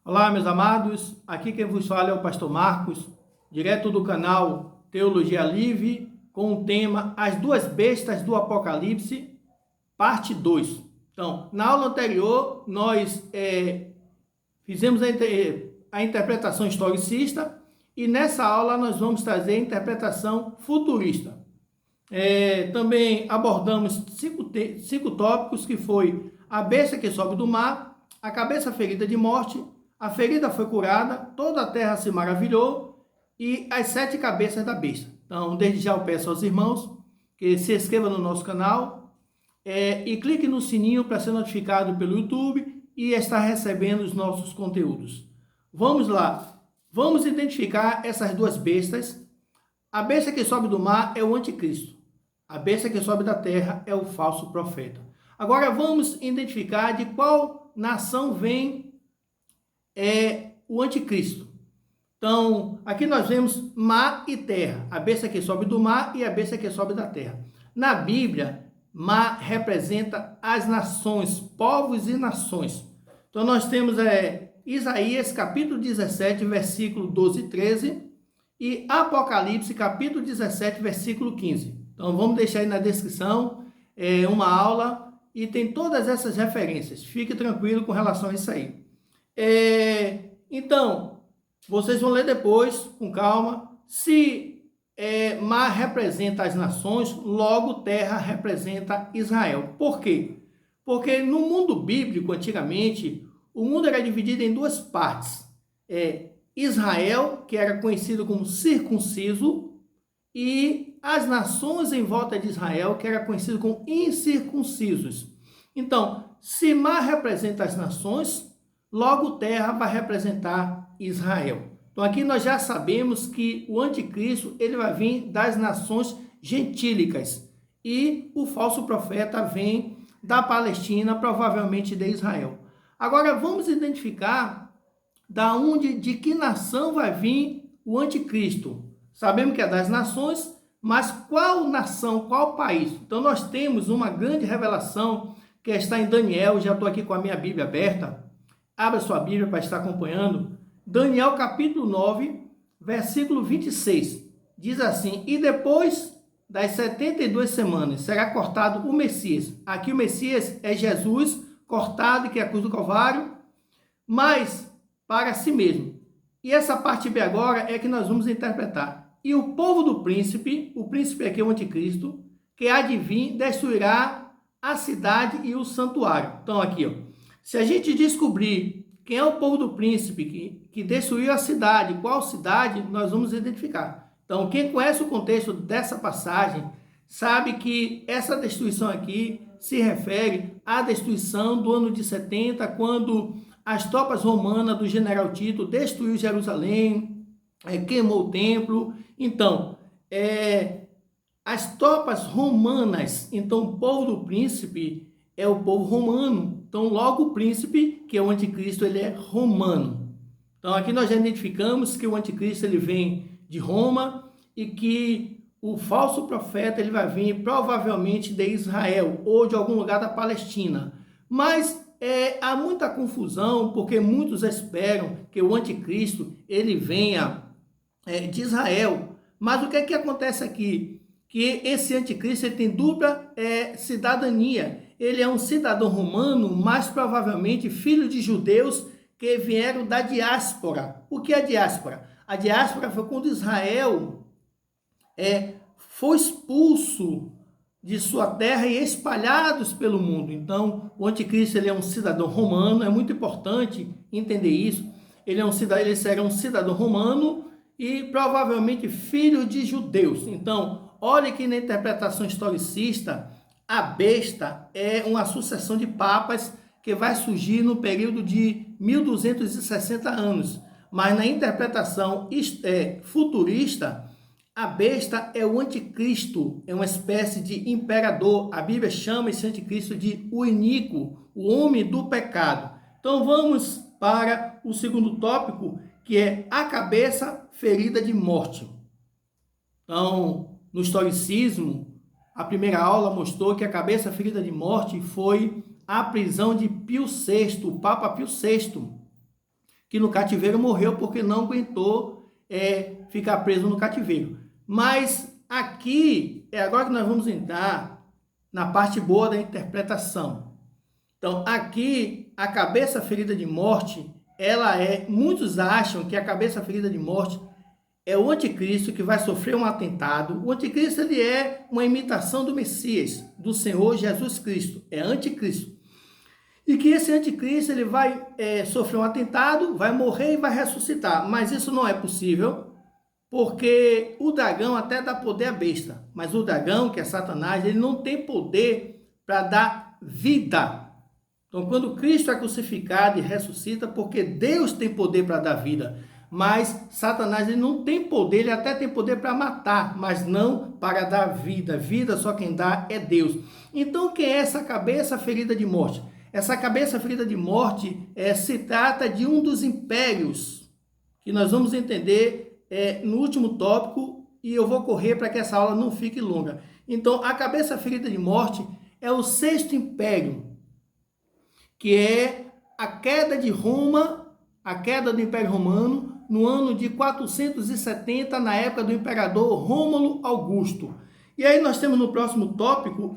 Olá, meus amados, aqui quem vos fala é o pastor Marcos, direto do canal Teologia Livre, com o tema As Duas Bestas do Apocalipse, parte 2. Então, na aula anterior, nós fizemos a interpretação historicista e nessa aula nós vamos trazer a interpretação futurista. Também abordamos cinco tópicos, que foi a besta que sobe do mar, a cabeça ferida de morte, a ferida foi curada, toda a terra se maravilhou e as 7 cabeças da besta. Então, desde já eu peço aos irmãos que se inscrevam no nosso canal e clique no sininho para ser notificado pelo YouTube e estar recebendo os nossos conteúdos. Vamos lá, vamos identificar essas duas bestas. A besta que sobe do mar é o anticristo. A besta que sobe da terra é o falso profeta. Agora vamos identificar de qual nação vem o anticristo. Então, aqui nós vemos mar e terra, a besta que sobe do mar e a besta que sobe da terra. Na Bíblia, mar representa as nações, povos e nações. Então, nós temos Isaías, capítulo 17, versículo 12 e 13, e Apocalipse, capítulo 17, versículo 15. Então, vamos deixar aí na descrição uma aula e tem todas essas referências. Fique tranquilo com relação a isso aí. Então, vocês vão ler depois, com calma. Se mar representa as nações, logo terra representa Israel. Por quê? Porque no mundo bíblico, antigamente, o mundo era dividido em duas partes. Israel, que era conhecido como circunciso, e as nações em volta de Israel, que era conhecido como incircuncisos. Então, se mar representa as nações, logo terra vai representar Israel. Então aqui nós já sabemos que o anticristo ele vai vir das nações gentílicas e o falso profeta vem da Palestina, provavelmente de Israel. Agora vamos identificar de que nação vai vir o anticristo. Sabemos que é das nações, mas qual nação, qual país? Então nós temos uma grande revelação que está em Daniel. Já estou aqui com a minha Bíblia aberta. Abra sua Bíblia para estar acompanhando. Daniel capítulo 9, versículo 26. Diz assim: e depois das 72 semanas será cortado o Messias. Aqui o Messias é Jesus cortado, que é a cruz do Calvário, mas para si mesmo. E essa parte B agora é que nós vamos interpretar. E o povo do príncipe, o príncipe aqui é o anticristo, que há de vir, destruirá a cidade e o santuário. Então aqui, se a gente descobrir quem é o povo do príncipe que destruiu a cidade, qual cidade, nós vamos identificar. Então, quem conhece o contexto dessa passagem, sabe que essa destruição aqui se refere à destruição do ano de 70, quando as tropas romanas do general Tito destruiu Jerusalém, queimou o templo. Então, as tropas romanas, então o povo do príncipe é o povo romano. Então, logo o príncipe, que é o anticristo, ele é romano. Então, aqui nós já identificamos que o anticristo ele vem de Roma e que o falso profeta ele vai vir provavelmente de Israel ou de algum lugar da Palestina. Mas há muita confusão, porque muitos esperam que o anticristo ele venha de Israel. Mas o que é que acontece aqui? Que esse anticristo ele tem dupla cidadania. Ele é um cidadão romano, mas provavelmente filho de judeus que vieram da diáspora. O que é diáspora? A diáspora foi quando Israel foi expulso de sua terra e espalhados pelo mundo. Então, o anticristo ele é um cidadão romano, é muito importante entender isso. Ele será um cidadão romano e provavelmente filho de judeus. Então, olha que na interpretação historicista, a besta é uma sucessão de papas que vai surgir no período de 1260 anos. Mas na interpretação futurista, a besta é o anticristo, é uma espécie de imperador. A Bíblia chama esse anticristo de o iníquo, o homem do pecado. Então vamos para o segundo tópico, que é a cabeça ferida de morte. Então, no historicismo, a primeira aula mostrou que a cabeça ferida de morte foi a prisão de Pio VI, o Papa Pio VI, que no cativeiro morreu porque não aguentou ficar preso no cativeiro. Mas aqui é agora que nós vamos entrar na parte boa da interpretação. Então, aqui, a cabeça ferida de morte, muitos acham que a cabeça ferida de morte é o anticristo que vai sofrer um atentado. O anticristo, ele é uma imitação do Messias, do Senhor Jesus Cristo, é anticristo. E que esse anticristo, ele vai sofrer um atentado, vai morrer e vai ressuscitar. Mas isso não é possível, porque o dragão até dá poder à besta. Mas o dragão, que é Satanás, ele não tem poder para dar vida. Então, quando Cristo é crucificado e ressuscita, porque Deus tem poder para dar vida. Mas Satanás, ele não tem poder, ele até tem poder para matar, mas não para dar vida. Vida só quem dá é Deus. Então, quem é essa cabeça ferida de morte? Essa cabeça ferida de morte se trata de um dos impérios, que nós vamos entender no último tópico, e eu vou correr para que essa aula não fique longa. Então, a cabeça ferida de morte é o sexto império, que é a queda de Roma, a queda do Império Romano, no ano de 470, na época do imperador Rômulo Augusto. E aí nós temos no próximo tópico,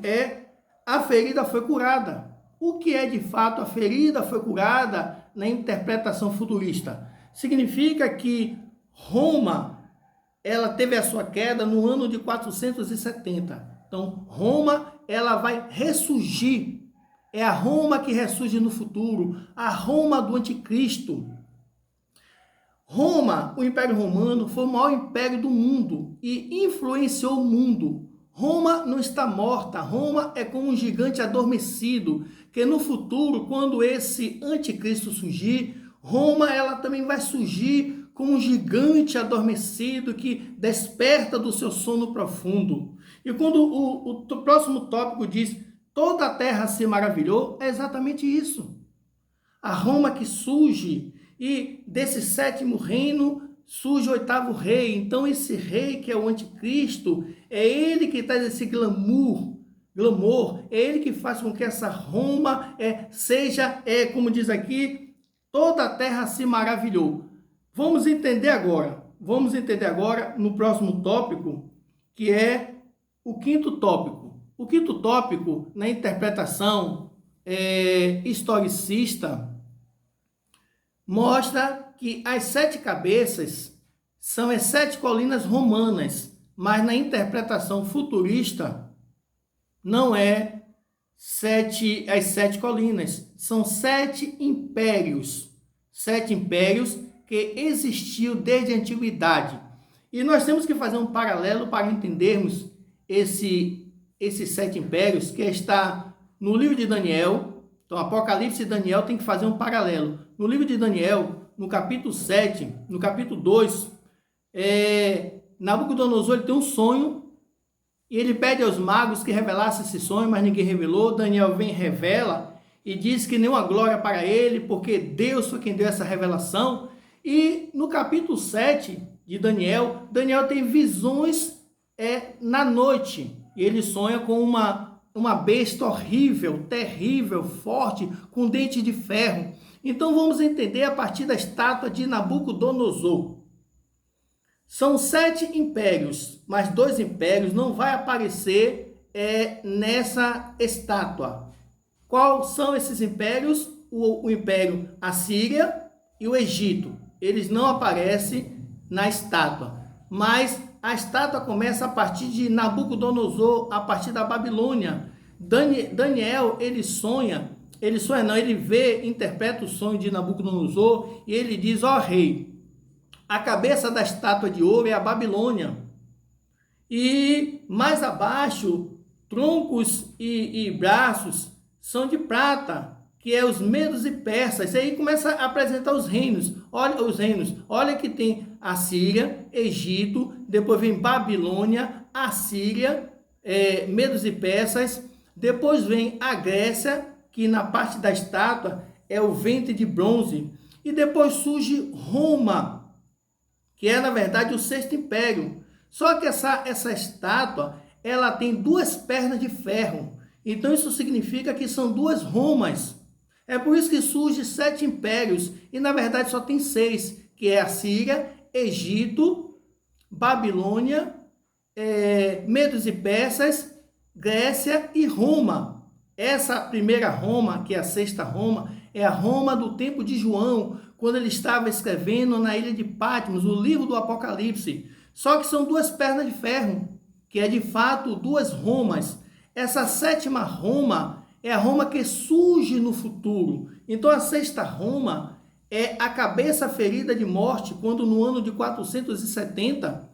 a ferida foi curada. O que é de fato a ferida foi curada na interpretação futurista? Significa que Roma, ela teve a sua queda no ano de 470. Então, Roma, ela vai ressurgir. É a Roma que ressurge no futuro, a Roma do anticristo. Roma, o Império Romano, foi o maior império do mundo e influenciou o mundo. Roma não está morta, Roma é como um gigante adormecido, que no futuro, quando esse anticristo surgir, Roma ela também vai surgir como um gigante adormecido que desperta do seu sono profundo. E quando o próximo tópico diz toda a terra se maravilhou, é exatamente isso. A Roma que surge, e desse sétimo reino surge o oitavo rei. Então esse rei que é o anticristo, é ele que traz esse glamour, é ele que faz com que essa Roma seja, como diz aqui, toda a terra se maravilhou. Vamos entender agora no próximo tópico, que é o quinto tópico. O quinto tópico, na interpretação historicista, mostra que as 7 cabeças são as 7 colinas romanas, mas na interpretação futurista não é as 7 colinas, são 7 impérios. 7 impérios que existiu desde a antiguidade. E nós temos que fazer um paralelo para entendermos esses 7 impérios, que está no livro de Daniel. Então, Apocalipse e Daniel tem que fazer um paralelo. No livro de Daniel, no capítulo 7, no capítulo 2, Nabucodonosor ele tem um sonho e ele pede aos magos que revelassem esse sonho, mas ninguém revelou. Daniel vem e revela e diz que nenhuma glória para ele, porque Deus foi quem deu essa revelação. E no capítulo 7 de Daniel, Daniel tem visões na noite. E ele sonha com uma besta horrível, terrível, forte, com dente de ferro. Então vamos entender a partir da estátua de Nabucodonosor. São 7 impérios, mas 2 impérios não vai aparecer nessa estátua. Quais são esses impérios? O Império Assíria e o Egito. Eles não aparecem na estátua, mas a estátua começa a partir de Nabucodonosor, a partir da Babilônia. Daniel, ele interpreta o sonho de Nabucodonosor e ele diz: ó rei, a cabeça da estátua de ouro é a Babilônia. E mais abaixo, troncos e braços são de prata, que é os medos e persas. E aí começa a apresentar os reinos. Olha os reinos. Olha que tem Assíria, Egito, depois vem Babilônia, Assíria, medos e persas. Depois vem a Grécia, que na parte da estátua é o ventre de bronze. E depois surge Roma, que é na verdade o sexto império. Só que essa estátua, ela tem 2 pernas de ferro. Então isso significa que são 2 Romas. É por isso que surgem 7 impérios, e na verdade só tem 6, que é a Síria, Egito, Babilônia, Medos e Persas, Grécia e Roma. Essa primeira Roma, que é a sexta Roma, é a Roma do tempo de João, quando ele estava escrevendo na ilha de Patmos, o livro do Apocalipse. Só que são 2 pernas de ferro, que é de fato 2 Romas. Essa 7ª Roma é a Roma que surge no futuro. Então a sexta Roma é a cabeça ferida de morte, quando no ano de 470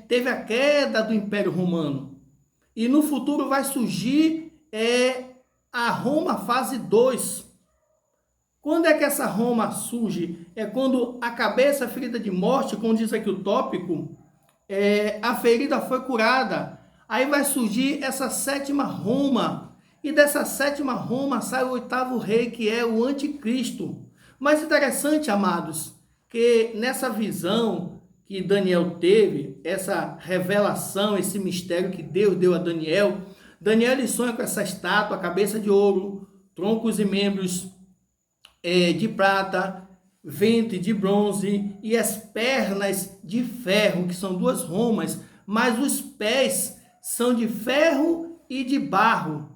teve a queda do Império Romano. E no futuro vai surgir a Roma fase 2. Quando é que essa Roma surge? É quando a cabeça ferida de morte, como diz aqui o tópico, a ferida foi curada. Aí vai surgir essa 7ª Roma. E dessa 7ª Roma sai o 8º rei, que é o anticristo. Mas interessante, amados, que nessa visão que Daniel teve, essa revelação, esse mistério que Deus deu a Daniel, ele sonha com essa estátua, cabeça de ouro, troncos e membros de prata, ventre de bronze e as pernas de ferro, que são 2 Romas, mas os pés são de ferro e de barro,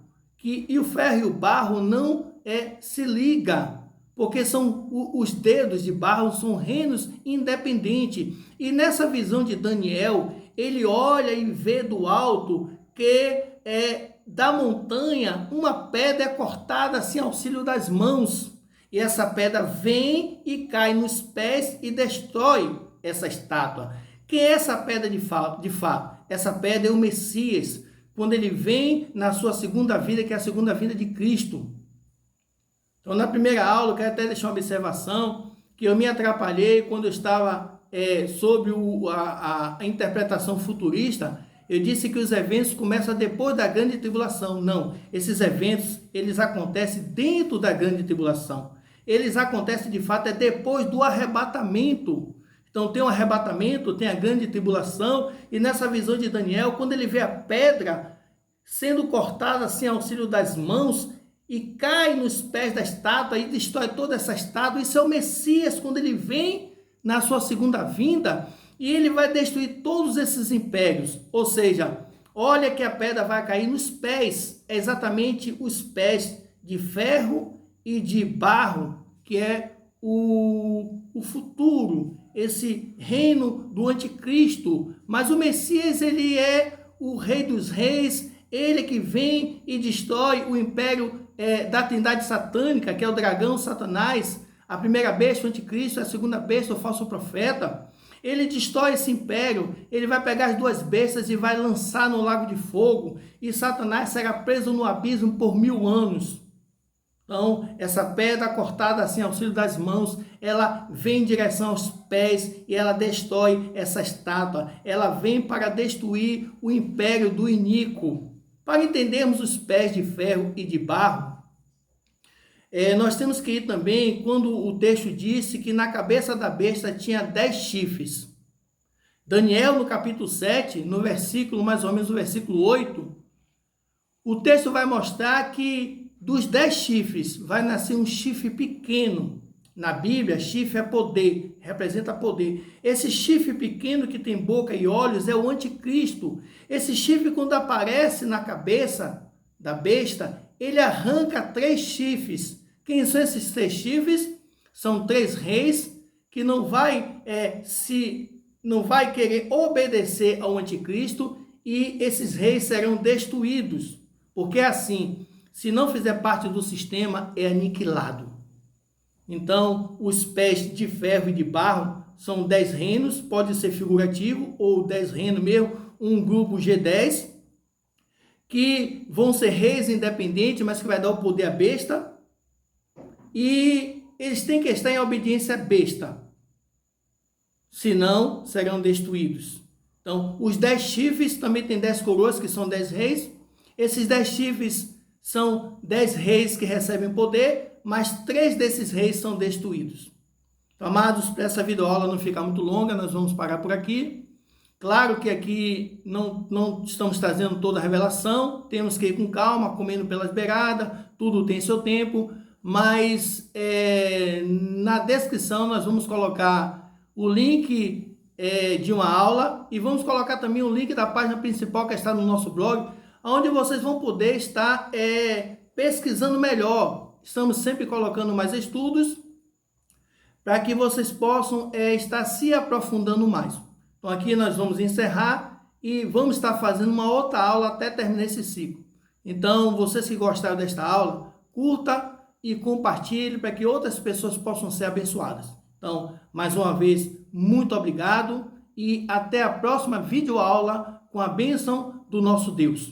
e o ferro e o barro não se ligam, porque são os dedos de barro, são reinos independentes. E nessa visão de Daniel, ele olha e vê do alto que da montanha uma pedra é cortada assim ao auxílio das mãos. E essa pedra vem e cai nos pés e destrói essa estátua. Quem é essa pedra de fato? Essa pedra é o Messias, quando ele vem na sua segunda vinda, que é a segunda vinda de Cristo. Então, na primeira aula, eu quero até deixar uma observação, que eu me atrapalhei quando eu estava sobre a interpretação futurista. Eu disse que os eventos começam depois da grande tribulação. Não, esses eventos, eles acontecem dentro da grande tribulação. Eles acontecem, de fato, depois do arrebatamento. Então, tem o arrebatamento, tem a grande tribulação, e nessa visão de Daniel, quando ele vê a pedra sendo cortada assim ao auxílio das mãos, e cai nos pés da estátua, e destrói toda essa estátua, isso é o Messias, quando ele vem na sua segunda vinda, e ele vai destruir todos esses impérios. Ou seja, olha que a pedra vai cair nos pés, é exatamente os pés de ferro e de barro, que é o futuro, esse reino do anticristo. Mas o Messias, ele é o rei dos reis, ele que vem e destrói o império da trindade satânica, que é o dragão, Satanás, a primeira besta, o anticristo, a segunda besta, o falso profeta. Ele destrói esse império, ele vai pegar as 2 bestas e vai lançar no lago de fogo, e Satanás será preso no abismo por 1000 anos. Então, essa pedra cortada assim ao auxílio das mãos, ela vem em direção aos pés e ela destrói essa estátua. Ela vem para destruir o império do iníquo. Para entendermos os pés de ferro e de barro, nós temos que ir também quando o texto disse que na cabeça da besta tinha 10 chifres. Daniel, no capítulo 7, no versículo, mais ou menos no versículo 8, o texto vai mostrar que dos 10 chifres vai nascer um chifre pequeno. Na Bíblia, chifre é poder, representa poder. Esse chifre pequeno que tem boca e olhos é o anticristo. Esse chifre, quando aparece na cabeça da besta, ele arranca 3 chifres. Quem são esses 3 chifres? São 3 reis que não vai querer obedecer ao anticristo, e esses reis serão destruídos. Porque assim, se não fizer parte do sistema, é aniquilado. Então, os pés de ferro e de barro são 10 reinos, pode ser figurativo ou 10 reinos mesmo, um grupo G10, que vão ser reis independentes, mas que vai dar o poder à besta, e eles têm que estar em obediência à besta, senão serão destruídos. Então, os 10 chifres também tem 10 coroas, que são 10 reis. Esses 10 chifres são 10 reis que recebem poder, mas 3 desses reis são destruídos. Então, amados, para essa videoaula não ficar muito longa, nós vamos parar por aqui. Claro que aqui não estamos trazendo toda a revelação, temos que ir com calma, comendo pelas beiradas, tudo tem seu tempo, mas na descrição nós vamos colocar o link de uma aula e vamos colocar também o link da página principal que está no nosso blog, onde vocês vão poder estar pesquisando melhor. Estamos sempre colocando mais estudos para que vocês possam estar se aprofundando mais. Então aqui nós vamos encerrar e vamos estar fazendo uma outra aula até terminar esse ciclo. Então, vocês que gostaram desta aula, curta e compartilhe para que outras pessoas possam ser abençoadas. Então, mais uma vez, muito obrigado e até a próxima videoaula com a bênção do nosso Deus.